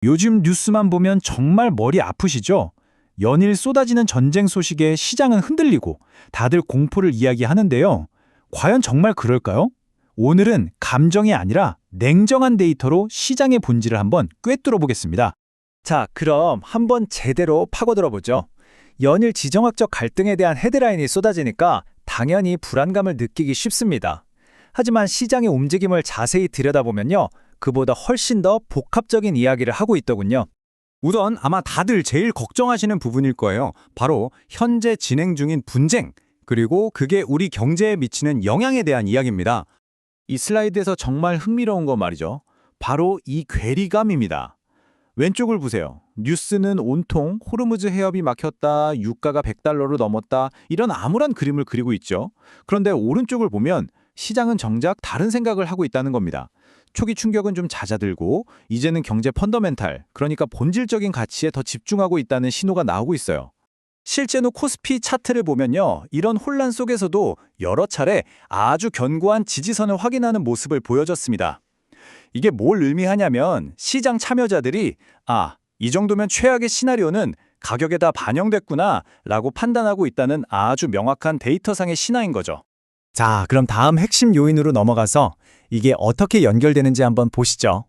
요즘 뉴스만 보면 정말 머리 아프시죠? 연일 쏟아지는 전쟁 소식에 시장은 흔들리고 다들 공포를 이야기하는데요. 과연 정말 그럴까요? 오늘은 감정이 아니라 냉정한 데이터로 시장의 본질을 한번 꿰뚫어 보겠습니다. 자, 그럼 한번 제대로 파고들어 보죠. 연일 지정학적 갈등에 대한 헤드라인이 쏟아지니까 당연히 불안감을 느끼기 쉽습니다. 하지만 시장의 움직임을 자세히 들여다보면요, 그보다 훨씬 더 복합적인 이야기를 하고 있더군요. 우선 아마 다들 제일 걱정하시는 부분일 거예요. 바로 현재 진행 중인 분쟁, 그리고 그게 우리 경제에 미치는 영향에 대한 이야기입니다. 이 슬라이드에서 정말 흥미로운 거 말이죠. 바로 이 괴리감입니다. 왼쪽을 보세요. 뉴스는 온통 호르무즈 해협이 막혔다, 유가가 100달러로 넘었다, 이런 암울한 그림을 그리고 있죠. 그런데 오른쪽을 보면 시장은 정작 다른 생각을 하고 있다는 겁니다. 초기 충격은 좀 잦아들고 이제는 경제 펀더멘탈, 그러니까 본질적인 가치에 더 집중하고 있다는 신호가 나오고 있어요. 실제로 코스피 차트를 보면요, 이런 혼란 속에서도 여러 차례 아주 견고한 지지선을 확인하는 모습을 보여줬습니다. 이게 뭘 의미하냐면 시장 참여자들이 이 정도면 최악의 시나리오는 가격에 다 반영됐구나 라고 판단하고 있다는 아주 명확한 데이터상의 신화인 거죠. 자, 그럼 다음 핵심 요인으로 넘어가서 이게 어떻게 연결되는지 한번 보시죠.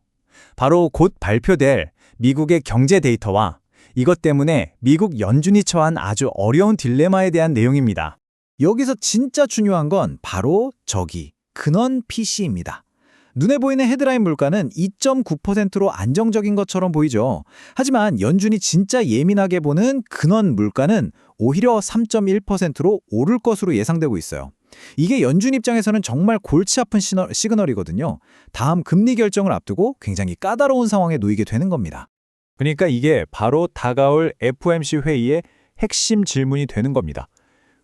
바로 곧 발표될 미국의 경제 데이터와 이것 때문에 미국 연준이 처한 아주 어려운 딜레마에 대한 내용입니다. 여기서 진짜 중요한 건 바로 저기 근원 PC입니다. 눈에 보이는 헤드라인 물가는 2.9%로 안정적인 것처럼 보이죠. 하지만 연준이 진짜 예민하게 보는 근원 물가는 오히려 3.1%로 오를 것으로 예상되고 있어요. 이게 연준 입장에서는 정말 골치 아픈 시그널이거든요. 다음 금리 결정을 앞두고 굉장히 까다로운 상황에 놓이게 되는 겁니다. 그러니까 이게 바로 다가올 FOMC 회의의 핵심 질문이 되는 겁니다.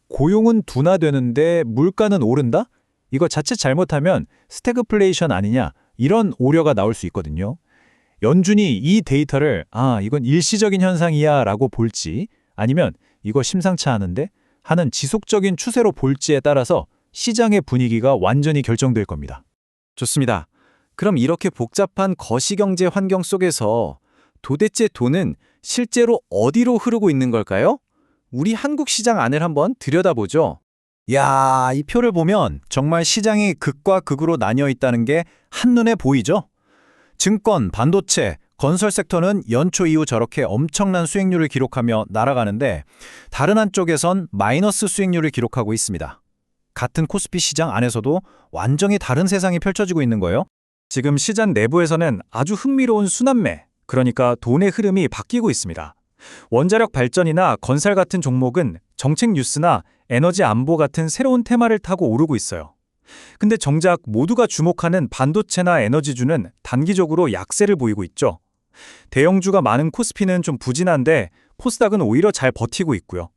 고용은 둔화되는데 물가는 오른다? 이거 자칫 잘못하면 스태그플레이션 아니냐, 이런 오려가 나올 수 있거든요. 연준이 이 데이터를 이건 일시적인 현상이야 라고 볼지, 아니면 이거 심상치 않은데 하는 지속적인 추세로 볼지에 따라서 시장의 분위기가 완전히 결정될 겁니다. 좋습니다. 그럼 이렇게 복잡한 거시경제 환경 속에서 도대체 돈은 실제로 어디로 흐르고 있는 걸까요? 우리 한국 시장 안을 한번 들여다보죠. 야, 이 표를 보면 정말 시장이 극과 극으로 나뉘어 있다는 게 한눈에 보이죠? 증권, 반도체, 건설 섹터는 연초 이후 저렇게 엄청난 수익률을 기록하며 날아가는데 다른 한쪽에선 마이너스 수익률을 기록하고 있습니다. 같은 코스피 시장 안에서도 완전히 다른 세상이 펼쳐지고 있는 거예요. 지금 시장 내부에서는 아주 흥미로운 순환매, 그러니까 돈의 흐름이 바뀌고 있습니다. 원자력 발전이나 건설 같은 종목은 정책 뉴스나 에너지 안보 같은 새로운 테마를 타고 오르고 있어요. 근데 정작 모두가 주목하는 반도체나 에너지주는 단기적으로 약세를 보이고 있죠. 대형주가 많은 코스피는 좀 부진한데 코스닥은 오히려 잘 버티고 있고요.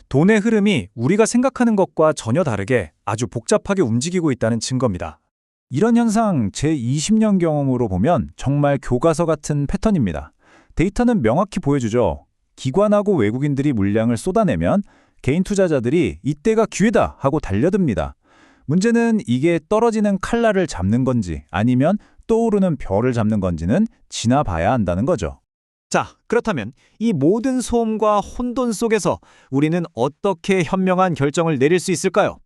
돈의 흐름이 우리가 생각하는 것과 전혀 다르게 아주 복잡하게 움직이고 있다는 증거입니다. 이런 현상 제 20년 경험으로 보면 정말 교과서 같은 패턴입니다. 데이터는 명확히 보여주죠. 기관하고 외국인들이 물량을 쏟아내면 개인 투자자들이 이때가 기회다 하고 달려듭니다. 문제는 이게 떨어지는 칼날을 잡는 건지 아니면 떠오르는 별을 잡는 건지는 지나봐야 한다는 거죠. 자, 그렇다면 이 모든 소음과 혼돈 속에서 우리는 어떻게 현명한 결정을 내릴 수 있을까요?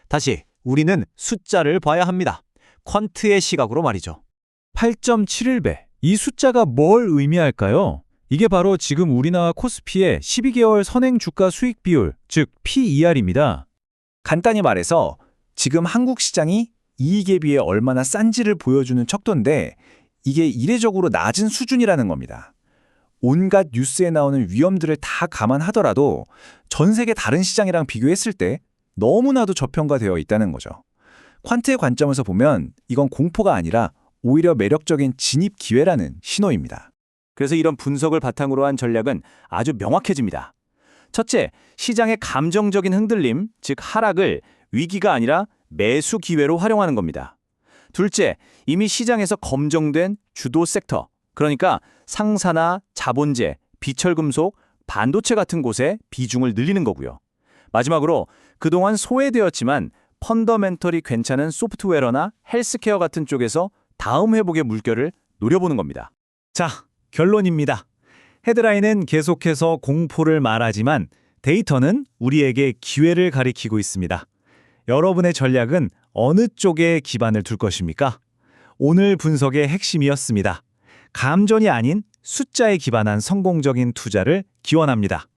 다시 우리는 숫자를 봐야 합니다. 퀀트의 시각으로 말이죠. 8.71배. 이 숫자가 뭘 의미할까요? 이게 바로 지금 우리나라 코스피의 12개월 선행 주가 수익 비율, 즉 PER입니다. 간단히 말해서 지금 한국 시장이 이익에 비해 얼마나 싼지를 보여주는 척도인데 이게 이례적으로 낮은 수준이라는 겁니다. 온갖 뉴스에 나오는 위험들을 다 감안하더라도 전 세계 다른 시장이랑 비교했을 때 너무나도 저평가되어 있다는 거죠. 퀀트의 관점에서 보면 이건 공포가 아니라 오히려 매력적인 진입 기회라는 신호입니다. 그래서 이런 분석을 바탕으로 한 전략은 아주 명확해집니다. 첫째, 시장의 감정적인 흔들림, 즉 하락을 위기가 아니라 매수 기회로 활용하는 겁니다. 둘째, 이미 시장에서 검증된 주도 섹터, 그러니까 상사나 자본재, 비철금속, 반도체 같은 곳에 비중을 늘리는 거고요. 마지막으로 그동안 소외되었지만 펀더멘털이 괜찮은 소프트웨어나 헬스케어 같은 쪽에서 다음 회복의 물결을 노려보는 겁니다. 자, 결론입니다. 헤드라인은 계속해서 공포를 말하지만 데이터는 우리에게 기회를 가리키고 있습니다. 여러분의 전략은 어느 쪽에 기반을 둘 것입니까? 오늘 분석의 핵심이었습니다. 감정이 아닌 숫자에 기반한 성공적인 투자를 기원합니다.